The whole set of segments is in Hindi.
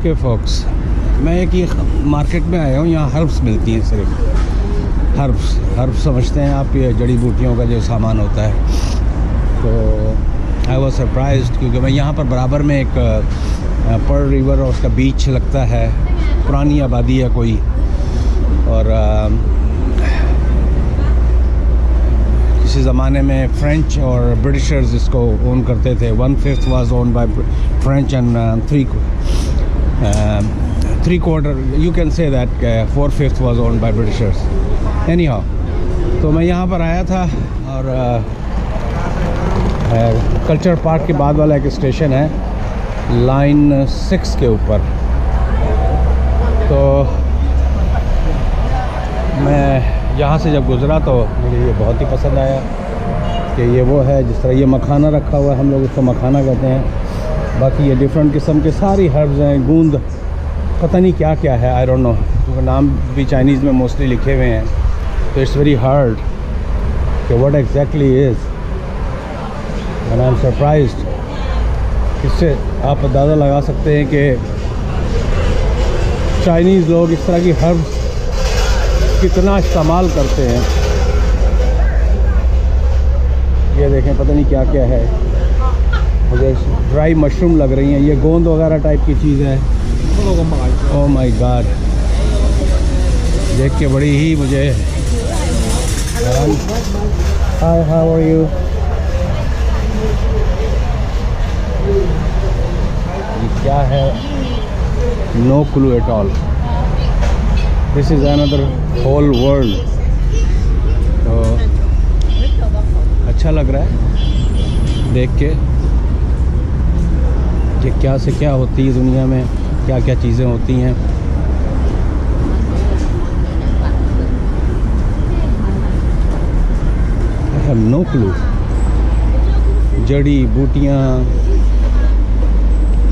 ओके फॉक्स, मैं एक ये मार्केट में आया हूँ, यहाँ हर्ब्स मिलती हैं, सिर्फ हर्ब्स समझते हैं आप, ये जड़ी बूटियों का जो सामान होता है। तो आई वॉज सरप्राइज्ड क्योंकि मैं यहाँ पर बराबर में एक पर्ल रिवर और उसका बीच लगता है, पुरानी आबादी है कोई, और किसी ज़माने में फ्रेंच और ब्रिटिशर्स इसको ओन करते थे। 1/5 was own by French and 3/4 you can say that 4/5 was own by Britishers. Any how, तो मैं यहाँ पर आया था और कल्चर पार्क के बाद वाला एक स्टेशन है, लाइन 6 के ऊपर। तो मैं यहाँ से जब गुज़रा तो मुझे ये बहुत ही पसंद आया कि ये वो है, जिस तरह ये मखाना रखा हुआ है, हम लोग इसको मखाना कहते हैं। बाकी ये डिफरेंट किस्म के सारी हर्ब्स हैं, गूंद, पता नहीं क्या क्या है, आई डोंट नो, क्योंकि नाम भी चाइनीज़ में मोस्टली लिखे हुए हैं, तो इट्स वेरी हार्ड कि what exactly is, and I am surprised. इससे आप अंदाज़ा लगा सकते हैं कि चाइनीज़ लोग इस तरह की हर्ब्स कितना इस्तेमाल करते हैं। ये देखें, पता नहीं क्या क्या है, मुझे ड्राई मशरूम लग रही हैं, ये गोंद वगैरह टाइप की चीज़ है। ओह माय गॉड, देख के बड़ी ही मुझे। Hi, how are you? ये क्या है? No clue at all. This is another whole world. तो अच्छा लग रहा है देख के कि क्या से क्या होती है दुनिया में, क्या क्या चीज़ें होती हैं। I have no clue. जड़ी बूटियाँ,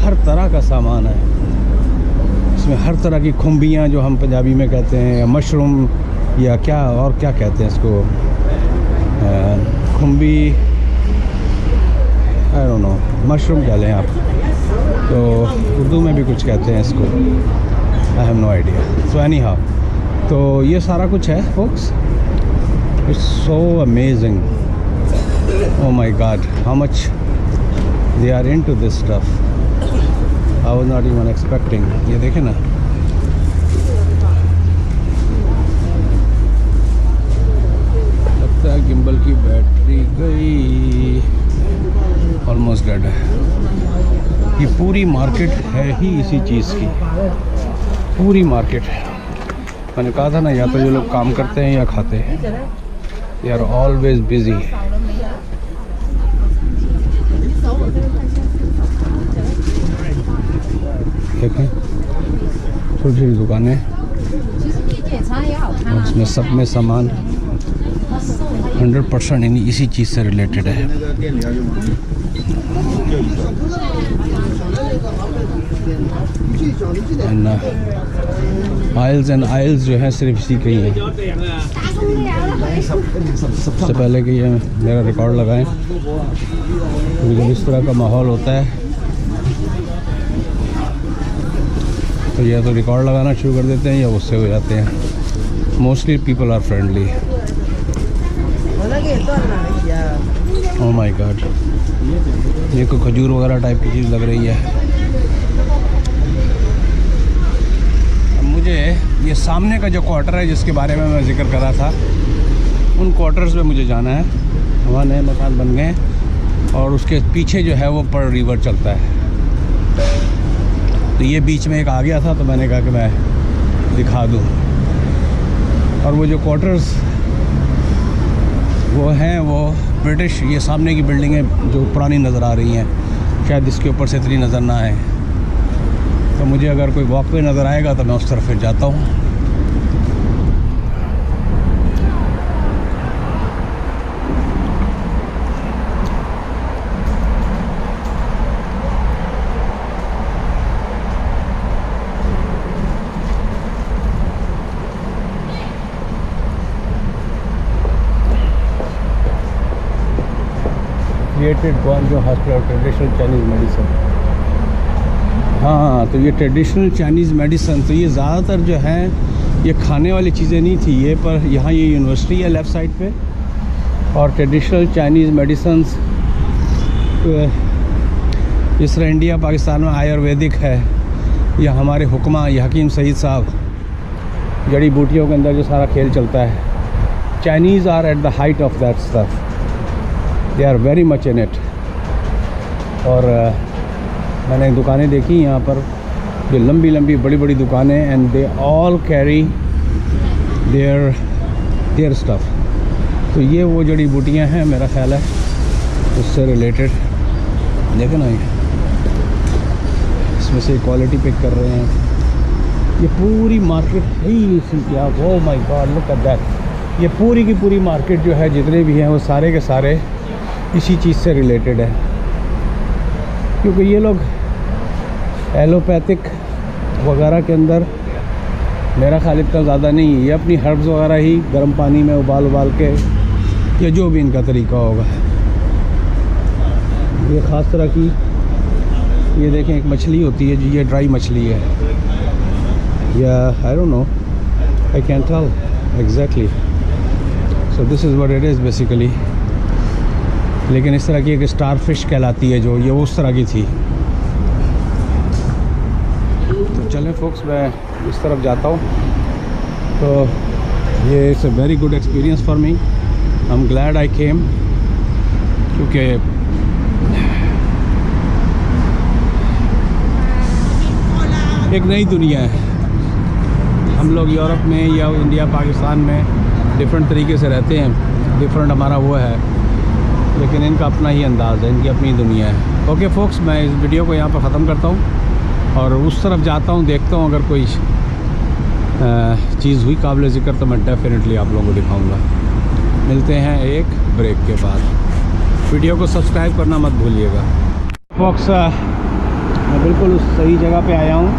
हर तरह का सामान है इसमें, हर तरह की खुम्बियाँ जो हम पंजाबी में कहते हैं, या मशरूम, या क्या और क्या कहते हैं इसको, खुम्बी, आई डोंट नो, मशरूम कह लें आप, तो उर्दू में भी कुछ कहते हैं इसको, I have no idea. So anyhow, तो ये सारा कुछ है folks. It's so amazing, oh my God, how much they are into this stuff, I was not even expecting. ये देखें ना, लगता है गिम्बल की बैटरी गई, ऑलमोस्ट डेड है। ये पूरी मार्केट है ही इसी चीज़ की, पूरी मार्केट है। मैंने कहा था ना, या तो जो लोग काम करते हैं या खाते हैं, दे आर ऑलवेज बिजी। देखें, छोटी छोटी दुकानें, उसमें सब में सामान 100% इसी चीज़ से रिलेटेड है। आइल्स एंड आइल्स जो है सिर्फ इसी के ही हैं। सबसे पहले कि ये मेरा रिकॉर्ड लगाएं, क्योंकि जब इस तरह का माहौल होता है तो या तो रिकॉर्ड लगाना शुरू कर देते हैं या उससे हो जाते हैं। Mostly people are friendly. Oh my God, ये कोई खजूर वगैरह टाइप की चीज़ लग रही है। मुझे ये सामने का जो क्वार्टर है जिसके बारे में मैं जिक्र कर रहा था, उन क्वार्टर्स में मुझे जाना है। वहाँ नए मकान बन गए और उसके पीछे जो है वो पर्ल रिवर चलता है। तो ये बीच में एक आ गया था, तो मैंने कहा कि मैं दिखा दूँ। और वो जो क्वार्टर्स वो हैं वो ब्रिटिश, ये सामने की बिल्डिंगें जो पुरानी नज़र आ रही हैं, शायद इसके ऊपर से इतनी नज़र ना आए, तो मुझे अगर कोई वॉकवे नज़र आएगा तो मैं उस तरफ फिर जाता हूँ। Created Guangzhou Hospital Traditional Chinese Medicine। हाँ, तो ये ट्रेडिशनल चाइनीज़ मेडिसन, तो ये ज़्यादातर जो है ये खाने वाली चीज़ें नहीं थी ये, पर यहाँ ये यूनिवर्सिटी है लेफ़्ट साइड पे, और ट्रेडिशनल चाइनीज़ मेडिसन्स जिस तरह इंडिया पाकिस्तान में आयुर्वेदिक है, या हमारे हुक्मा या हकीम सईद साहब जड़ी बूटियों के अंदर जो सारा खेल चलता है, Chinese are at the height of that stuff, they are very much in it. और मैंने दुकानें देखी यहाँ पर जो लंबी लंबी बड़ी बड़ी दुकानें, and they all carry their stuff. तो ये वो जड़ी बूटियाँ हैं मेरा ख्याल है उससे रिलेटेड। देखें ना, ये इसमें से क्वालिटी पिक कर रहे हैं। ये पूरी मार्केट है ही क्या, ओह my God look at that. ये पूरी की पूरी मार्केट जो है, जितने भी हैं वो सारे के सारे इसी चीज़ से रिलेटेड है, क्योंकि ये लोग एलोपैथिक वगैरह के अंदर मेरा ख्याल इतना ज़्यादा नहीं है। ये अपनी हर्ब्स वगैरह ही गर्म पानी में उबाल के, या जो भी इनका तरीका होगा। ये ख़ास तरह की, ये देखें एक मछली होती है जी, ये ड्राई मछली है, या I don't know, I can tell exactly. So this is what it is basically. लेकिन इस तरह की एक स्टार फिश कहलाती है जो, ये उस तरह की थी। तो चलें फोक्स, मैं इस तरफ जाता हूँ। तो ये it's a very good experience for me, I am glad I came, क्योंकि एक नई दुनिया है। हम लोग यूरोप में या इंडिया पाकिस्तान में डिफरेंट तरीके से रहते हैं, डिफरेंट हमारा वो है, लेकिन इनका अपना ही अंदाज़ है, इनकी अपनी दुनिया है। ओके फोक्स, मैं इस वीडियो को यहाँ पर ख़त्म करता हूँ और उस तरफ जाता हूँ, देखता हूँ अगर कोई चीज़ हुई काबिल ज़िक्र तो मैं डेफिनेटली आप लोगों को दिखाऊँगा। मिलते हैं एक ब्रेक के बाद। वीडियो को सब्सक्राइब करना मत भूलिएगा। फोक्स, मैं बिल्कुल उस सही जगह पे आया हूँ।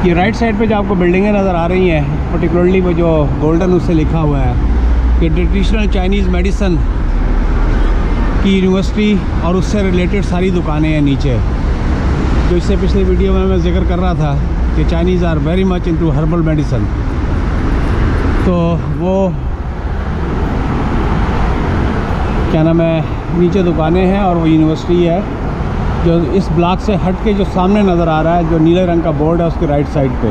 ये राइट साइड पे जो आपको बिल्डिंगें नज़र आ रही हैं, पर्टिकुलरली वो जो गोल्डन उससे लिखा हुआ है कि ट्रेडिशनल चाइनीज़ मेडिसन की यूनिवर्सिटी, और उससे रिलेटेड सारी दुकानें हैं नीचे। जो इससे पिछले वीडियो में मैं जिक्र कर रहा था कि Chinese are very much into herbal medicine, तो वो क्या नाम है, नीचे दुकानें हैं और वो यूनिवर्सिटी है जो इस ब्लॉक से हट के जो सामने नज़र आ रहा है, जो नीले रंग का बोर्ड है उसके राइट साइड पे,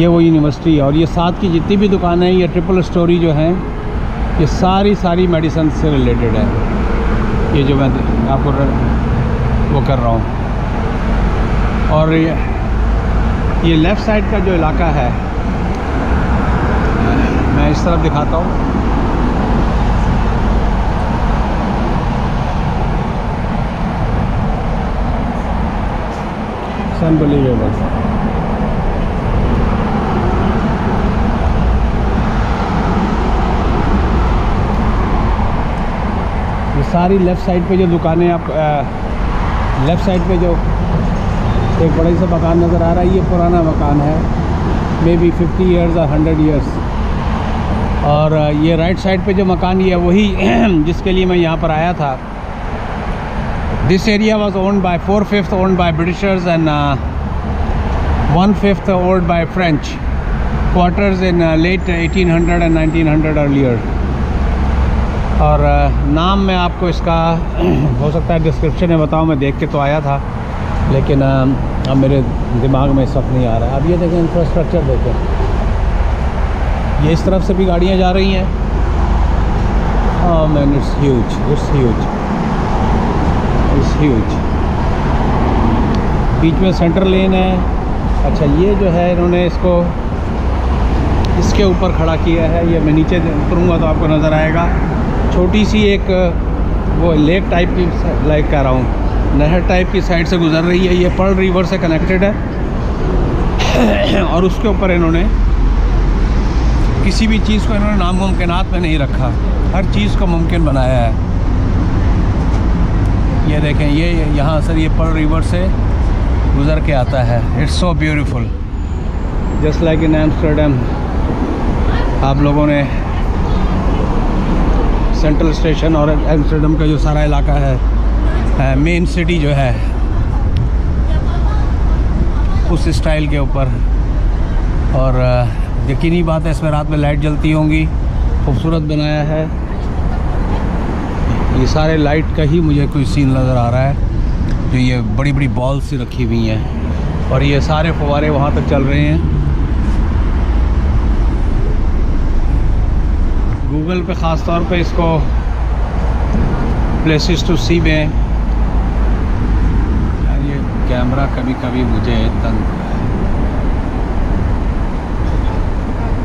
ये वो यूनिवर्सिटी है। और ये साथ की जितनी भी दुकानें हैं, ये ट्रिपल स्टोरी जो हैं, ये सारी मेडिसन से रिलेटेड है। ये जो मैं आपको वो कर रहा हूँ। और ये लेफ़्ट साइड का जो इलाका है, मैं इस तरफ दिखाता हूँ। अनबिलीवेबल। ये सारी लेफ़्ट साइड पे जो दुकानें, आप लेफ़्ट साइड पे जो एक बड़ा सा मकान नज़र आ रहा है, ये पुराना मकान है, मे बी 50 ईयर्स और 100 ईयर्स। और ये राइट साइड पे जो मकान, ये वही जिसके लिए मैं यहाँ पर आया था। This area was owned by 4/5 owned by Britishers and 1/5 owned by French. Quarters in late 1800 and 1900 earlier. और नाम मैं आपको इसका हो सकता है डिस्क्रिप्शन में बताऊँ, मैं देख के तो आया था, लेकिन अब मेरे दिमाग में इस वक्त नहीं आ रहा है। अब ये देखें, इंफ्रास्ट्रक्चर देखें, ये इस तरफ से भी गाड़ियाँ जा रही हैं। हाँ man, it's huge, it's huge, it's huge. बीच में सेंटर लेन है। अच्छा, ये जो है इन्होंने इसको इसके ऊपर खड़ा किया है। ये मैं नीचे उतरूँगा तो आपको नज़र आएगा, छोटी सी एक वो लेक टाइप की, लाइक कह रहा हूँ, नहर टाइप की साइड से गुजर रही है। ये पर्ल रिवर से कनेक्टेड है और उसके ऊपर इन्होंने किसी भी चीज़ को इन्होंने नामुमकिनात में नहीं रखा, हर चीज़ को मुमकिन बनाया है। ये देखें, ये यहाँ से ये पर्ल रिवर से गुज़र के आता है। It's so beautiful, just like in Amsterdam. आप लोगों ने सेंट्रल स्टेशन और एम्स्टर्डम का जो सारा इलाका है, मेन सिटी जो है उस स्टाइल के ऊपर। और यकीनी बात है इसमें रात में लाइट जलती होंगी, खूबसूरत बनाया है। ये सारे लाइट का ही मुझे कोई सीन नज़र आ रहा है, जो ये बड़ी बड़ी बॉल्स सी रखी हुई हैं और ये सारे फव्वारे वहाँ तक चल रहे हैं। गूगल पे ख़ास तौर पे इसको प्लेसेस टू सी में, यार ये कैमरा कभी कभी मुझे तंग।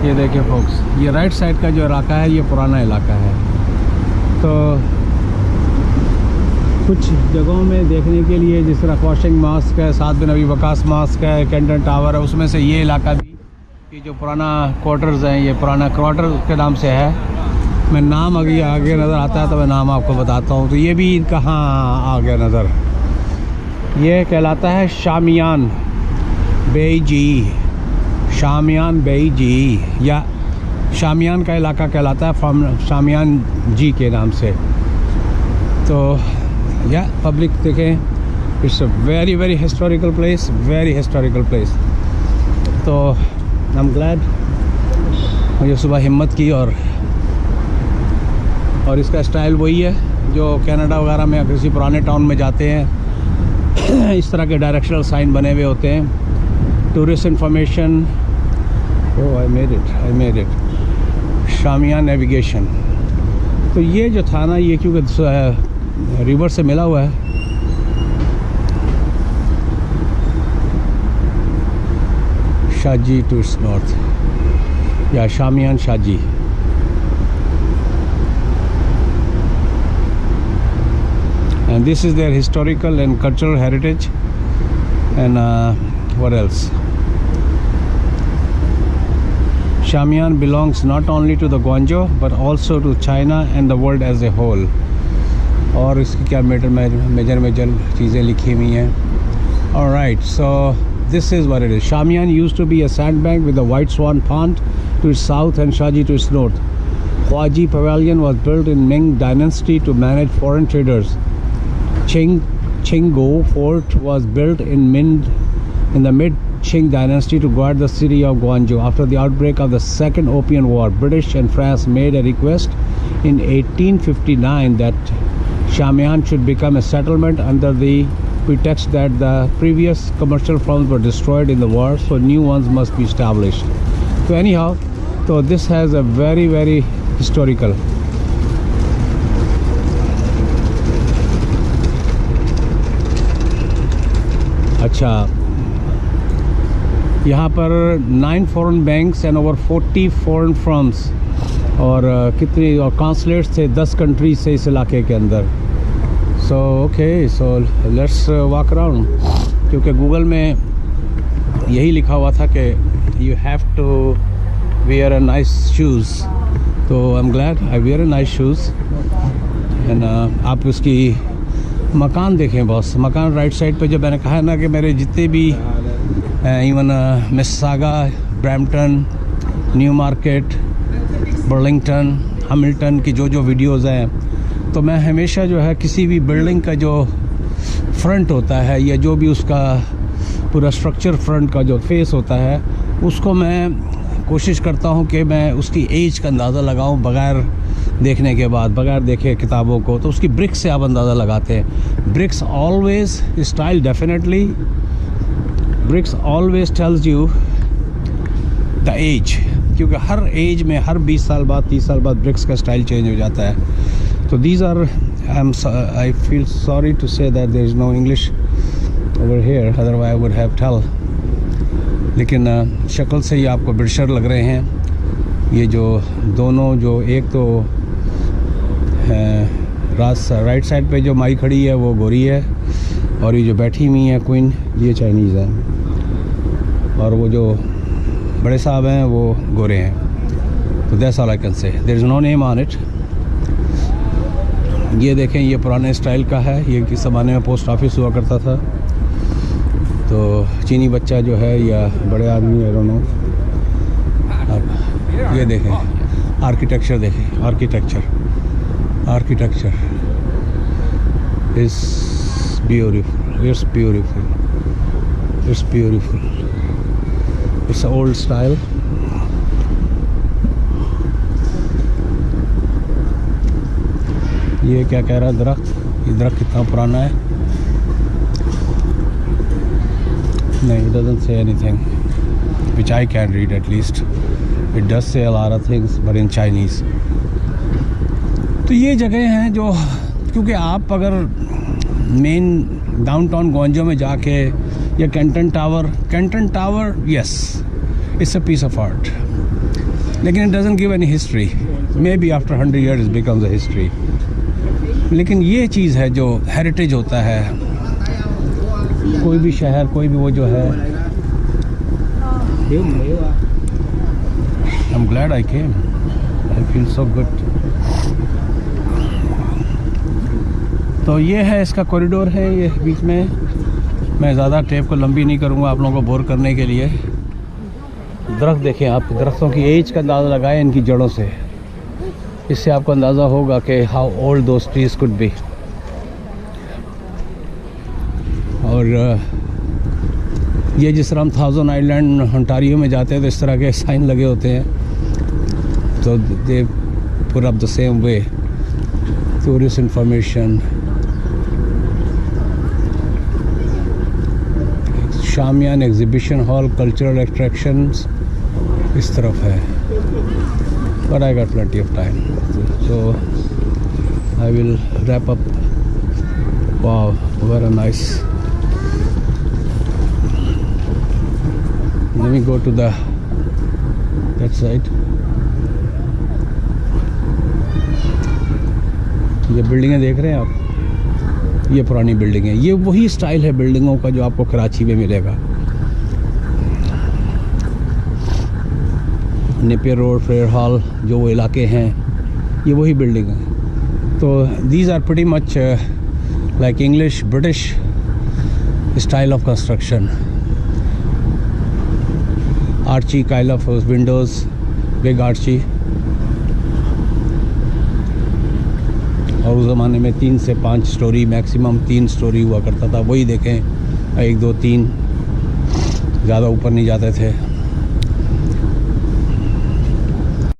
ये देखिए फोक्स, ये राइट साइड का जो इलाका है ये पुराना इलाका है। तो कुछ जगहों में देखने के लिए जिस तरह वॉशिंग मास्क है, साथ में नबी वकास मास्क है, कैंटन टावर है, उसमें से ये इलाका भी, ये जो पुराना क्वार्टर्स हैं, ये पुराना क्वार्टर के नाम से है। मैं नाम आगे नज़र आता है तो मैं नाम आपको बताता हूँ। तो ये भी कहाँ आ गया नज़र, ये कहलाता है शामियान बेईजी, शामियान बेईजी, या शामियान का इलाका कहलाता है शामियान जी के नाम से। तो या पब्लिक देखें, it's a very very historical place, very historical place. तो आई एम ग्लैड मुझे सुबह हिम्मत की। और इसका स्टाइल वही है जो कनाडा वगैरह में किसी पुराने टाउन में जाते हैं, इस तरह के डायरेक्शनल साइन बने हुए होते हैं, tourist information. Oh I made it Shamian navigation. तो ये जो था ना, ये क्योंकि रिवर से मिला हुआ है, शाजी टू नॉर्थ या शामियान Shaji. And this is their historical and cultural heritage. And what else? Shamiyan belongs not only to the Guangzhou but also to China and the world as a whole. और इसकी क्या मेजर चीज़ें लिखी हुई हैं। Alright, so this is what it is. Shamiyan used to be a sandbank with a white swan pond to its south and Shaji to its north. Huaji Pavilion was built in Ming Dynasty to manage foreign traders. Qinggo Fort was built in the mid-Qing dynasty to guard the city of Guangzhou. After the outbreak of the Second Opium War, British and France made a request in 1859 that Shamiyan should become a settlement under the pretext that the previous commercial farms were destroyed in the war, so new ones must be established. So anyhow, so this has a very very historical. अच्छा, यहाँ पर 9 foreign banks and over 40 foreign firms और कितने और कॉन्सुलेट्स थे 10 कंट्रीज से इस इलाके के अंदर। So okay, so let's walk around. क्योंकि गूगल में यही लिखा हुआ था कि you have to wear a nice shoes, तो I am glad I wear a nice shoes. And आप उसकी मकान देखें बॉस, मकान राइट साइड पे जो मैंने कहा है ना कि मेरे जितने भी even Mississauga, Brampton, new market, Burlington, Hamilton की जो वीडियोज़ हैं, तो मैं हमेशा जो है किसी भी बिल्डिंग का जो फ्रंट होता है या जो भी उसका पूरा स्ट्रक्चर फ्रंट का जो फेस होता है, उसको मैं कोशिश करता हूँ कि मैं उसकी एज का अंदाज़ा लगाऊँ बग़ैर देखने के बाद, बगैर देखे किताबों को। तो उसकी ब्रिक्स से आप अंदाज़ा लगाते हैं। Bricks always style, definitely bricks always tells you the age, क्योंकि हर एज में हर 20 साल बाद 30 साल बाद ब्रिक्स का स्टाइल चेंज हो जाता है। तो these are, I feel sorry to say that there is no English over here, otherwise I would have tell. लेकिन शक्ल से ही आपको ब्रिटिशर लग रहे हैं। ये जो दोनों, जो एक तो राइट साइड पे जो माई खड़ी है वो गोरी है, और ये जो बैठी हुई है क्वीन, ये चाइनीज़ है, और वो जो बड़े साहब हैं वो गोरे हैं। तो that's all I can say, there is no name on it. ये देखें, ये पुराने स्टाइल का है, ये किस ज़माने में पोस्ट ऑफिस हुआ करता था। तो चीनी बच्चा जो है या बड़े आदमी, आई डोंट नो। ये देखें आर्किटेक्चर, देखें आर्किटेक्चर इस beautiful. It's beautiful. It's beautiful. It's old style. ये क्या कह रहा है दरख्त? ये दरख्त कितना पुराना है? नहीं, it doesn't say anything, which I can read at least. It does say a lot of things, but in Chinese. तो ये जगह हैं जो, क्योंकि आप अगर मेन डाउनटाउन ग्वांजो में जाके या Canton tower, yes, it's a piece of art, लेकिन it doesn't give any history. Maybe after 100 years it becomes a history. लेकिन ये चीज़ है जो हेरिटेज होता है. कोई भी शहर, कोई भी वो जो है. I'm glad I came. I feel so good. तो ये है, इसका कॉरिडोर है ये बीच में. मैं ज़्यादा टेप को लंबी नहीं करूँगा आप लोगों को बोर करने के लिए. दरख्त देखें आप, दरख्तों की एज का अंदाज़ा लगाएं इनकी जड़ों से. इससे आपको अंदाज़ा होगा कि how old those trees could be. और ये जिस तरह हम थाउजेंड आइलैंड ओंटारियो में जाते हैं तो इस तरह के साइन लगे होते हैं, तो they put up the same way tourist information. Shamian exhibition hall, cultural attractions इस तरफ है. But I got plenty of time, so I will wrap up. Wow, very nice. Let me go to that side. ये बिल्डिंगें देख रहे हैं आप, ये पुरानी बिल्डिंग है. ये वही स्टाइल है बिल्डिंगों का जो आपको कराची में मिलेगा. नेपियर रोड, फेयर हॉल, जो वो इलाके हैं, ये वही बिल्डिंग है. तो these are pretty much like English British style of construction. Arched kind of windows, big arched. और उस ज़माने में 3 से 5 स्टोरी, मैक्सिमम 3 स्टोरी हुआ करता था. वही देखें, 1 2 3, ज़्यादा ऊपर नहीं जाते थे.